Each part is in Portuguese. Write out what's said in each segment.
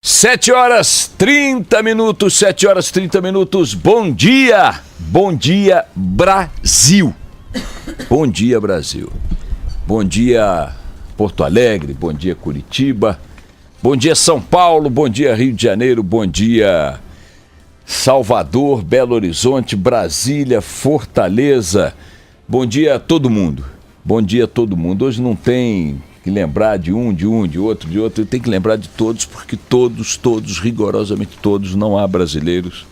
7h30, 7h30. Bom dia Brasil. Bom dia Brasil. Bom dia Porto Alegre, bom dia Curitiba, bom dia São Paulo, bom dia Rio de Janeiro, bom dia Salvador, Belo Horizonte, Brasília, Fortaleza. Bom dia a todo mundo. Bom dia a todo mundo. Hoje não tem que lembrar de um, de outro. Tem que lembrar de todos, porque todos, rigorosamente todos, não há brasileiros.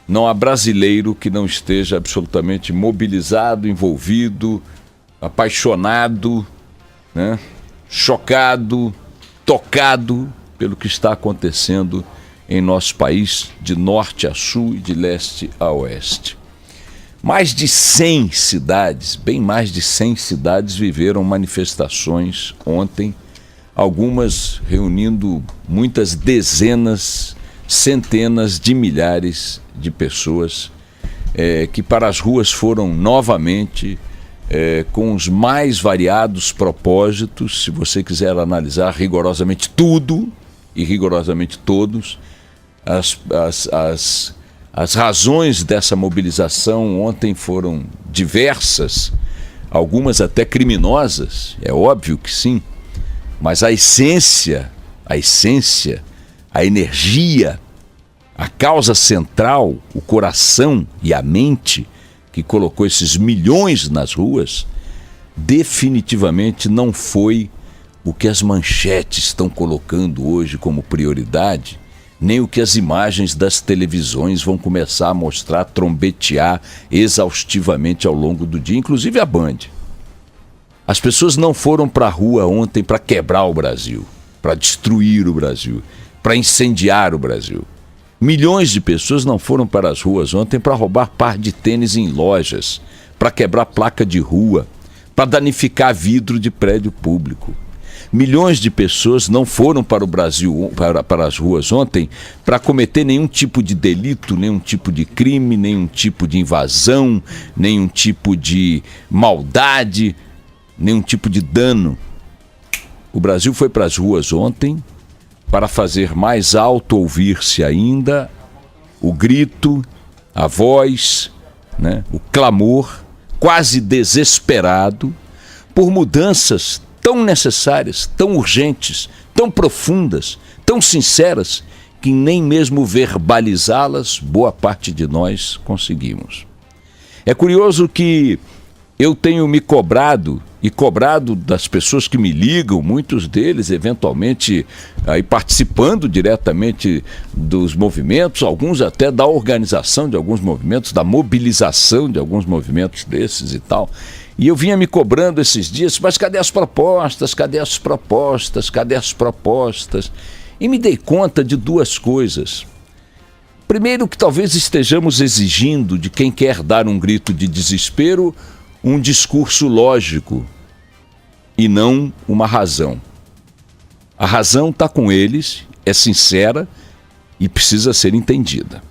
Não há brasileiro que não esteja absolutamente mobilizado, envolvido, apaixonado, né? Chocado, tocado pelo que está acontecendo em nosso país, de norte a sul e de leste a oeste. Mais de 100 cidades, bem mais de 100 cidades viveram manifestações ontem, algumas reunindo muitas dezenas, centenas de milhares de pessoas que para as ruas foram novamente com os mais variados propósitos. Se você quiser analisar rigorosamente tudo e rigorosamente todos, as razões dessa mobilização ontem foram diversas, algumas até criminosas, é óbvio que sim, mas a essência, a energia, a causa central, o coração e a mente que colocou esses milhões nas ruas, definitivamente não foi o que as manchetes estão colocando hoje como prioridade, nem o que as imagens das televisões vão começar a mostrar, trombetear exaustivamente ao longo do dia, inclusive a Band. As pessoas não foram para a rua ontem para quebrar o Brasil, para destruir o Brasil, para incendiar o Brasil. Milhões de pessoas não foram para as ruas ontem para roubar par de tênis em lojas, para quebrar placa de rua, para danificar vidro de prédio público. Milhões de pessoas não foram para o Brasil, para as ruas ontem, para cometer nenhum tipo de delito, nenhum tipo de crime, nenhum tipo de invasão, nenhum tipo de maldade, nenhum tipo de dano. O Brasil foi para as ruas ontem para fazer mais alto ouvir-se ainda o grito, a voz, né, o clamor, quase desesperado, por mudanças tão necessárias, tão urgentes, tão profundas, tão sinceras, que nem mesmo verbalizá-las, boa parte de nós conseguimos. É curioso que eu tenho me cobrado e cobrado das pessoas que me ligam, muitos deles eventualmente aí participando diretamente dos movimentos, alguns até da organização de alguns movimentos, da mobilização de alguns movimentos desses e tal. E eu vinha me cobrando esses dias, mas cadê as propostas? Cadê as propostas? Cadê as propostas? E me dei conta de duas coisas. Primeiro, que talvez estejamos exigindo de quem quer dar um grito de desespero um discurso lógico e não uma razão. A razão está com eles, é sincera e precisa ser entendida.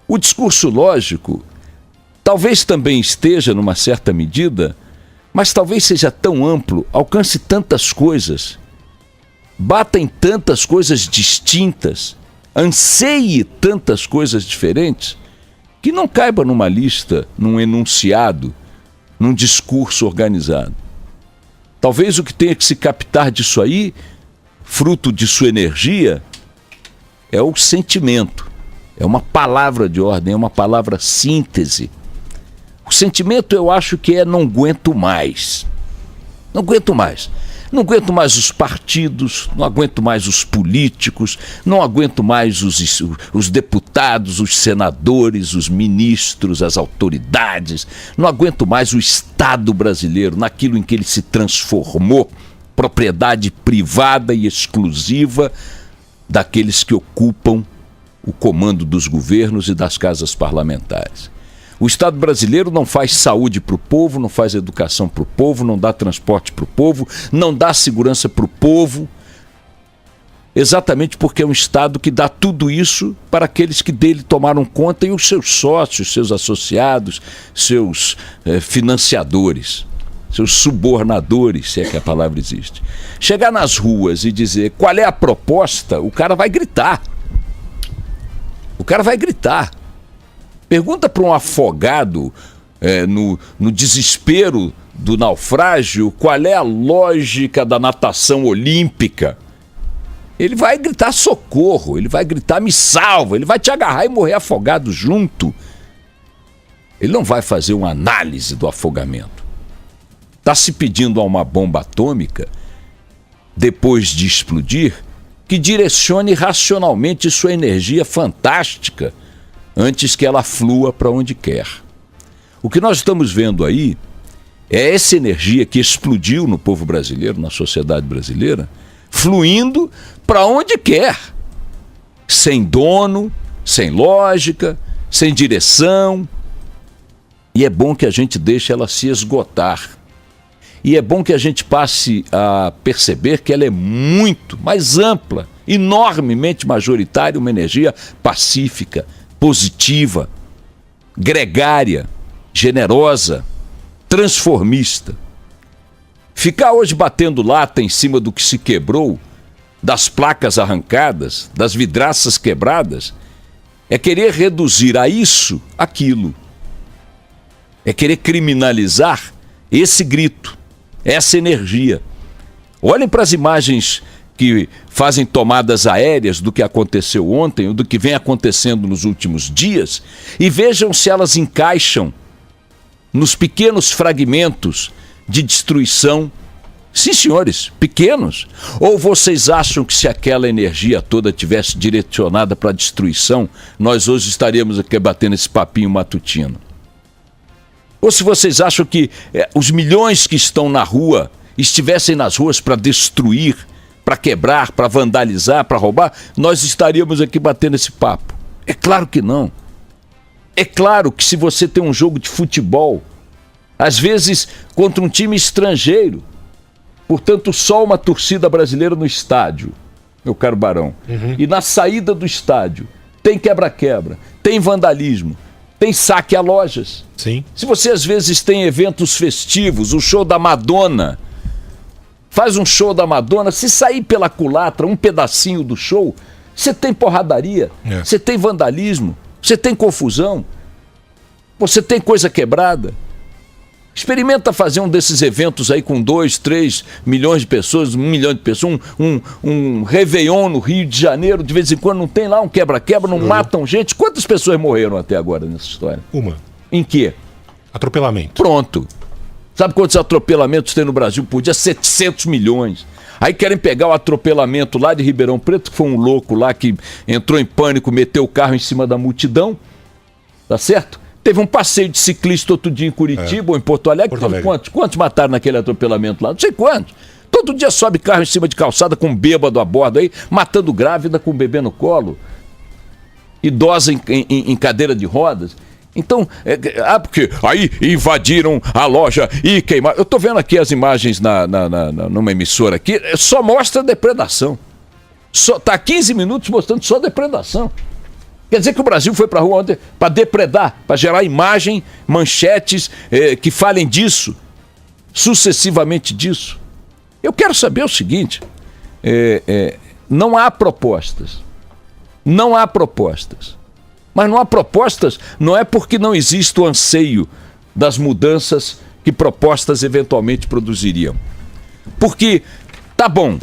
O discurso lógico talvez também esteja numa certa medida, mas talvez seja tão amplo, alcance tantas coisas, bata em tantas coisas distintas, anseie tantas coisas diferentes, que não caiba numa lista, num enunciado, num discurso organizado. Talvez o que tenha que se captar disso aí, fruto de sua energia, é o sentimento, é uma palavra de ordem, é uma palavra síntese. O sentimento, eu acho que é: não aguento mais. Não aguento mais. Não aguento mais os partidos, não aguento mais os políticos, não aguento mais os deputados, os senadores, os ministros, as autoridades. Não aguento mais o Estado brasileiro naquilo em que ele se transformou, propriedade privada e exclusiva daqueles que ocupam o comando dos governos e das casas parlamentares. O Estado brasileiro não faz saúde para o povo, não faz educação para o povo, não dá transporte para o povo, não dá segurança para o povo, exatamente porque é um Estado que dá tudo isso para aqueles que dele tomaram conta e os seus sócios, seus associados, seus financiadores. seus subornadores, se é que a palavra existe, chegar nas ruas e dizer qual é a proposta, o cara vai gritar. O cara vai gritar. Pergunta para um afogado no desespero do naufrágio qual é a lógica da natação olímpica. Ele vai gritar socorro, ele vai gritar me salva, ele vai te agarrar e morrer afogado junto. Ele não vai fazer uma análise do afogamento. Está se pedindo a uma bomba atômica, depois de explodir, que direcione racionalmente sua energia fantástica antes que ela flua para onde quer. O que nós estamos vendo aí é essa energia que explodiu no povo brasileiro, na sociedade brasileira, fluindo para onde quer, sem dono, sem lógica, sem direção. E é bom que a gente deixe ela se esgotar. E é bom que a gente passe a perceber que ela é muito mais ampla, enormemente majoritária, uma energia pacífica, positiva, gregária, generosa, transformista. Ficar hoje batendo lata em cima do que se quebrou, das placas arrancadas, das vidraças quebradas, é querer reduzir a isso aquilo. É querer criminalizar esse grito, essa energia. Olhem para as imagens que fazem tomadas aéreas do que aconteceu ontem, ou do que vem acontecendo nos últimos dias, e vejam se elas encaixam nos pequenos fragmentos de destruição. Sim, senhores, pequenos. Ou vocês acham que se aquela energia toda tivesse direcionada para a destruição, nós hoje estaríamos aqui batendo esse papinho matutino? Ou se vocês acham que os milhões que estão na rua estivessem nas ruas para destruir, para quebrar, para vandalizar, para roubar, nós estaríamos aqui batendo esse papo? É claro que não. É claro que se você tem um jogo de futebol, às vezes contra um time estrangeiro, portanto só uma torcida brasileira no estádio, meu caro Barão, e na saída do estádio tem quebra-quebra, tem vandalismo, tem saque a lojas. Sim. Se você às vezes tem eventos festivos, o show da Madonna, faz um show da Madonna, se sair pela culatra um pedacinho do show, você tem porradaria, você tem vandalismo, você tem confusão, você tem coisa quebrada. Experimenta fazer um desses eventos aí com 2, 3 milhões de pessoas, 1 milhão de pessoas, um Réveillon no Rio de Janeiro, de vez em quando não tem lá um quebra-quebra, não matam gente. Quantas pessoas morreram até agora nessa história? Uma. Em quê? Atropelamento. Pronto. Sabe quantos atropelamentos tem no Brasil por dia? 700 milhões. Aí querem pegar o atropelamento lá de Ribeirão Preto, que foi um louco lá que entrou em pânico, meteu o carro em cima da multidão, tá certo? Teve um passeio de ciclista outro dia em Curitiba ou em Porto Alegre. Quantos mataram naquele atropelamento lá? Não sei quantos. Todo dia sobe carro em cima de calçada com um bêbado a bordo aí, matando grávida com um bebê no colo, idosa em cadeira de rodas. Então, porque aí invadiram a loja e queimaram. Eu tô vendo aqui as imagens numa emissora aqui, só mostra depredação. Tá 15 minutos mostrando só depredação. Quer dizer que o Brasil foi para a rua ontem para depredar, para gerar imagem, manchetes que falem disso, sucessivamente disso. Eu quero saber o seguinte, não há propostas. Não há propostas. Mas não há propostas, não é porque não existe o anseio das mudanças que propostas eventualmente produziriam. Porque, tá bom,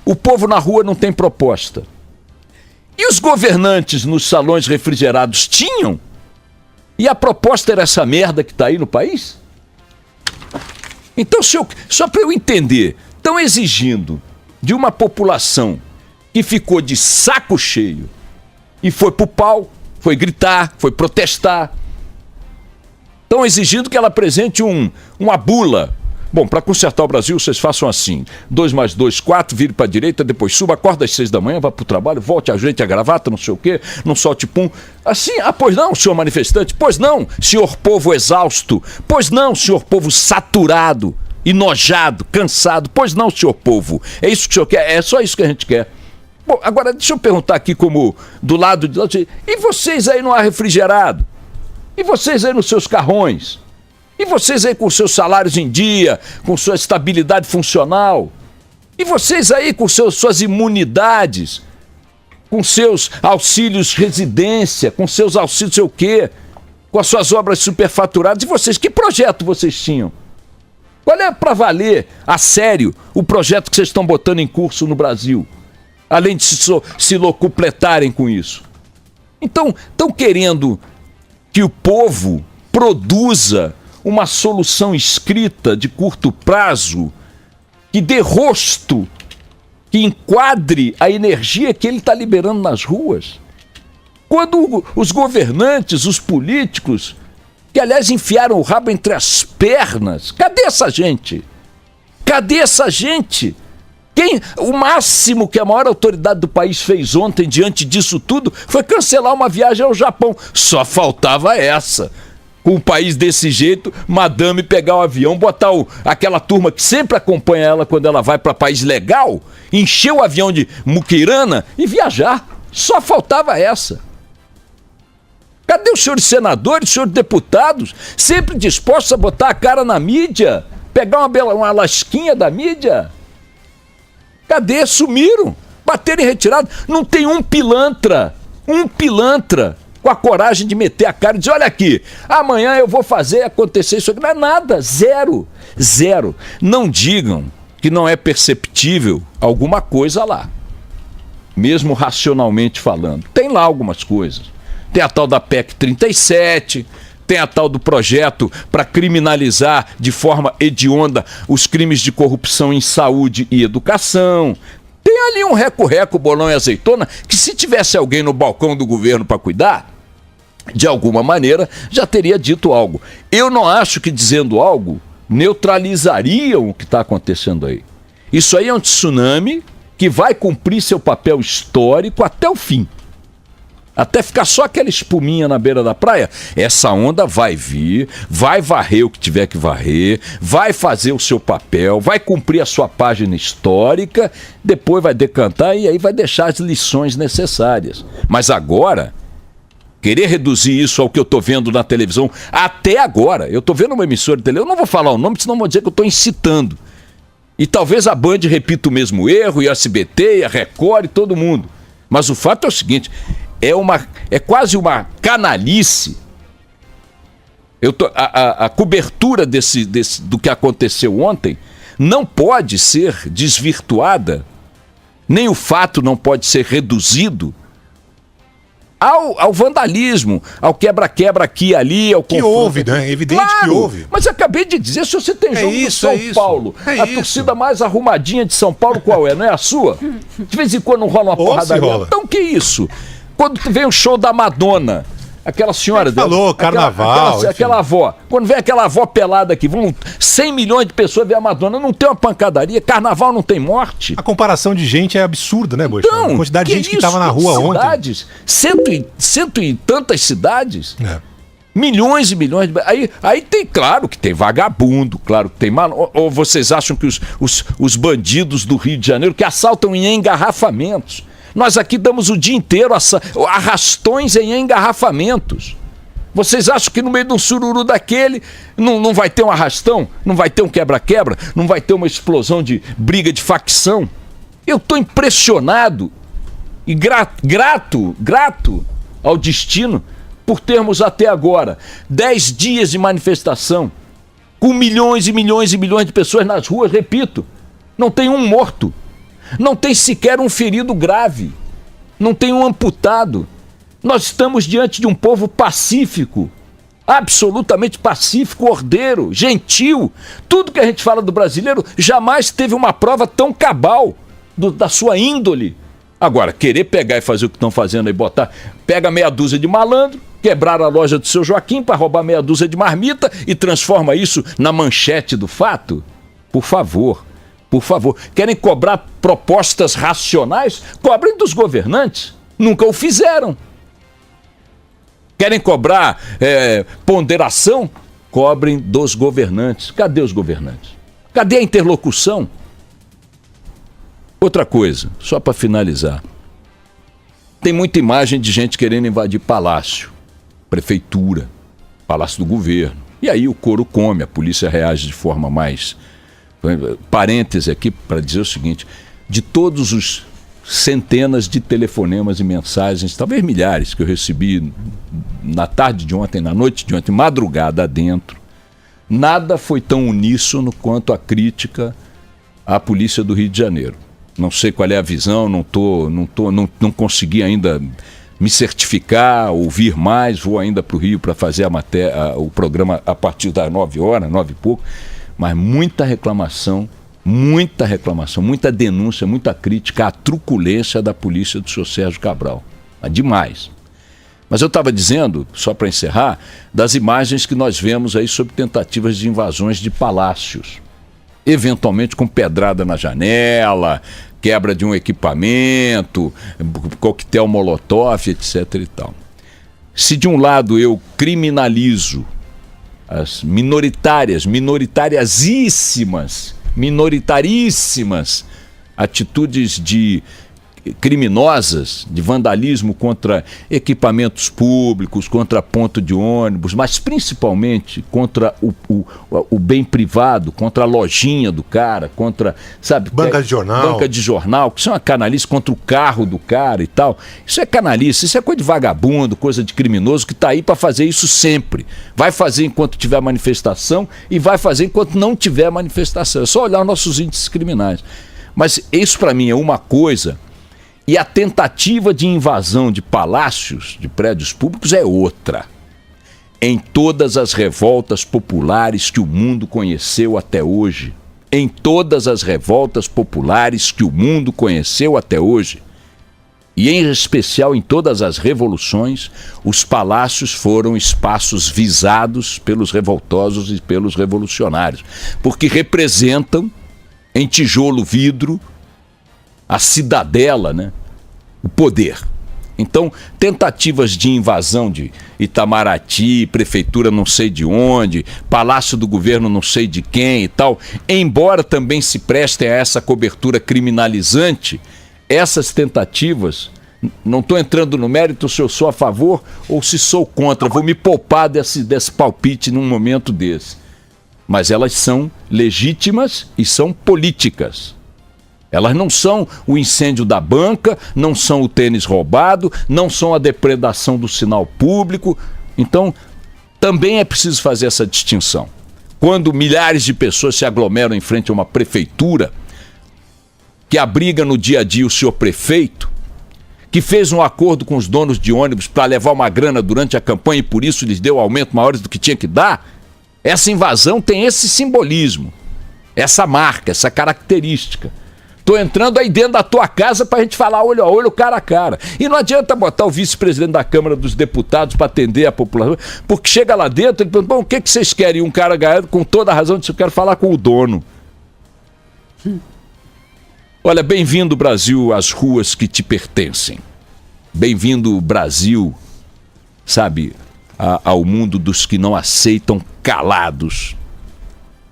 o povo na rua não tem proposta. E os governantes nos salões refrigerados tinham? E a proposta era essa merda que está aí no país? Então, só para eu entender, estão exigindo de uma população que ficou de saco cheio e foi pro pau, foi gritar, foi protestar. Estão exigindo que ela apresente uma bula. Bom, para consertar o Brasil, vocês façam assim: 2 mais 2, 4, vire para a direita, depois suba, acorda às 6 da manhã, vá para o trabalho, volte, ajeite a gravata, não sei o quê, não solte pum. Assim, pois não, senhor manifestante, pois não, senhor povo exausto, pois não, senhor povo saturado, enojado, cansado, pois não, senhor povo, é isso que o senhor quer, é só isso que a gente quer. Bom, agora deixa eu perguntar aqui como do lado de lá, e vocês aí no ar refrigerado? E vocês aí nos seus carrões? E vocês aí com seus salários em dia, com sua estabilidade funcional. E vocês aí com suas imunidades, com seus auxílios residência, com seus auxílios sei o quê, com as suas obras superfaturadas. E vocês, que projeto vocês tinham? Qual é para valer a sério o projeto que vocês estão botando em curso no Brasil? Além de se locupletarem com isso. Então, estão querendo que o povo produza uma solução escrita de curto prazo que dê rosto, que enquadre a energia que ele está liberando nas ruas. Quando os governantes, os políticos, que aliás enfiaram o rabo entre as pernas, cadê essa gente? Cadê essa gente? O máximo que a maior autoridade do país fez ontem diante disso tudo foi cancelar uma viagem ao Japão. Só faltava essa. Com um país desse jeito, madame pegar o avião, botar aquela turma que sempre acompanha ela quando ela vai para país legal, encher o avião de muquirana e viajar. Só faltava essa. Cadê os senhores senadores, os senhores deputados, sempre dispostos a botar a cara na mídia, pegar uma lasquinha da mídia? Cadê? Sumiram. Bateram em retirada. Não tem um pilantra com a coragem de meter a cara e dizer, olha aqui, amanhã eu vou fazer acontecer isso aqui. Não é nada, zero. Não digam que não é perceptível alguma coisa lá, mesmo racionalmente falando. Tem lá algumas coisas. Tem a tal da PEC 37, tem a tal do projeto para criminalizar de forma hedionda os crimes de corrupção em saúde e educação. Tem ali um reco-reco, bolão e azeitona, que se tivesse alguém no balcão do governo para cuidar, de alguma maneira, já teria dito algo. Eu não acho que dizendo algo neutralizariam o que está acontecendo aí. Isso aí é um tsunami que vai cumprir seu papel histórico até o fim. Até ficar só aquela espuminha na beira da praia. Essa onda vai vir, vai varrer o que tiver que varrer, vai fazer o seu papel, vai cumprir a sua página histórica, depois vai decantar e aí vai deixar as lições necessárias. Mas agora, querer reduzir isso ao que eu estou vendo na televisão, até agora, eu estou vendo uma emissora de televisão, eu não vou falar o nome, senão vou dizer que eu estou incitando. E talvez a Band repita o mesmo erro, e a SBT, e a Record, e todo mundo. Mas o fato é o seguinte... É quase uma canalice. A cobertura do que aconteceu ontem não pode ser desvirtuada, nem o fato não pode ser reduzido ao vandalismo, ao quebra-quebra aqui e ali, ao confronto. Que houve, né? É evidente que houve. Mas acabei de dizer, se você tem jogo do São Paulo, a torcida mais arrumadinha de São Paulo qual é? Não é a sua? De vez em quando rola uma porradaria. Então que isso? Quando vem o show da Madonna, aquela senhora... Falou, carnaval... Aquela avó. Quando vem aquela avó pelada aqui, vão 100 milhões de pessoas ver a Madonna, não tem uma pancadaria, carnaval não tem morte. A comparação de gente é absurda, né, Boixá? Então, a quantidade de gente que estava na rua cidades, ontem. Cento e tantas cidades. Milhões e milhões. Aí tem, claro que tem vagabundo, claro que tem... Ou vocês acham que os bandidos do Rio de Janeiro que assaltam em engarrafamentos... Nós aqui damos o dia inteiro arrastões em engarrafamentos. Vocês acham que no meio de um sururu daquele não vai ter um arrastão? Não vai ter um quebra-quebra? Não vai ter uma explosão de briga de facção? Eu estou impressionado e grato ao destino por termos até agora 10 dias de manifestação com milhões e milhões e milhões de pessoas nas ruas, repito, não tem um morto. Não tem sequer um ferido grave. Não tem um amputado. Nós estamos diante de um povo pacífico. Absolutamente pacífico, ordeiro, gentil. Tudo que a gente fala do brasileiro jamais teve uma prova tão cabal da sua índole. Agora, querer pegar e fazer o que estão fazendo aí, pega meia dúzia de malandro, quebrar a loja do seu Joaquim para roubar meia dúzia de marmita e transforma isso na manchete do fato? Por favor. Querem cobrar propostas racionais? Cobrem dos governantes. Nunca o fizeram. Querem cobrar ponderação? Cobrem dos governantes. Cadê os governantes? Cadê a interlocução? Outra coisa, só para finalizar. Tem muita imagem de gente querendo invadir palácio, prefeitura, palácio do governo. E aí o couro come, a polícia reage de forma mais... Parêntese aqui para dizer o seguinte: de todos os centenas de telefonemas e mensagens, talvez milhares, que eu recebi na tarde de ontem, na noite de ontem, madrugada adentro, nada foi tão uníssono quanto a crítica à polícia do Rio de Janeiro. Não sei qual é a visão, não consegui ainda me certificar, ouvir mais, vou ainda para o Rio para fazer o programa a partir das 9 horas, 9 e pouco, mas muita reclamação, muita denúncia, muita crítica à truculência da polícia do senhor Sérgio Cabral. É demais. Mas eu estava dizendo, só para encerrar, das imagens que nós vemos aí sobre tentativas de invasões de palácios. Eventualmente com pedrada na janela, quebra de um equipamento, coquetel molotov, etc. e tal. Se de um lado eu criminalizo as minoritaríssimas atitudes criminosas, de vandalismo contra equipamentos públicos, contra ponto de ônibus, mas principalmente contra o bem privado, contra a lojinha do cara, contra, sabe, banca de jornal, que isso é uma canalice, contra o carro do cara e tal. Isso é canalice, isso é coisa de vagabundo, coisa de criminoso que está aí para fazer isso sempre. Vai fazer enquanto tiver manifestação e vai fazer enquanto não tiver manifestação. É só olhar os nossos índices criminais. Mas isso para mim é uma coisa. E a tentativa de invasão de palácios, de prédios públicos, é outra. Em todas as revoltas populares que o mundo conheceu até hoje, e em especial em todas as revoluções, os palácios foram espaços visados pelos revoltosos e pelos revolucionários, porque representam, em tijolo, vidro, a cidadela, né? O poder. Então, tentativas de invasão de Itamaraty, prefeitura não sei de onde, palácio do governo não sei de quem e tal, embora também se prestem a essa cobertura criminalizante, essas tentativas, não estou entrando no mérito se eu sou a favor ou se sou contra, vou me poupar desse palpite num momento desse. Mas elas são legítimas e são políticas. Elas não são o incêndio da banca, não são o tênis roubado, não são a depredação do sinal público. Então, também é preciso fazer essa distinção. Quando milhares de pessoas se aglomeram em frente a uma prefeitura, que abriga no dia a dia o senhor prefeito, que fez um acordo com os donos de ônibus para levar uma grana durante a campanha e por isso lhes deu aumento maiores do que tinha que dar, essa invasão tem esse simbolismo, essa marca, essa característica. Tô entrando aí dentro da tua casa pra gente falar olho a olho, cara a cara. E não adianta botar o vice-presidente da Câmara dos Deputados pra atender a população, porque chega lá dentro e ele pergunta, bom, o que vocês querem? E um cara ganhando com toda a razão, disse, eu quero falar com o dono. Olha, bem-vindo, Brasil, às ruas que te pertencem. Bem-vindo, Brasil, sabe, ao mundo dos que não aceitam calados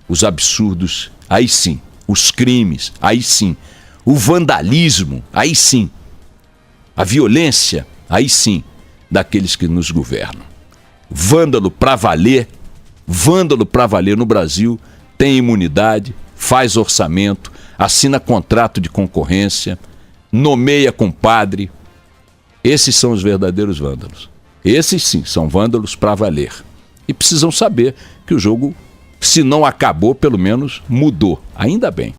os absurdos, aí sim. Os crimes, aí sim. O vandalismo, aí sim. A violência, aí sim, daqueles que nos governam. Vândalo pra valer no Brasil, tem imunidade, faz orçamento, assina contrato de concorrência, nomeia compadre. Esses são os verdadeiros vândalos. Esses sim, são vândalos pra valer. E precisam saber que o jogo, se não acabou, pelo menos mudou. Ainda bem.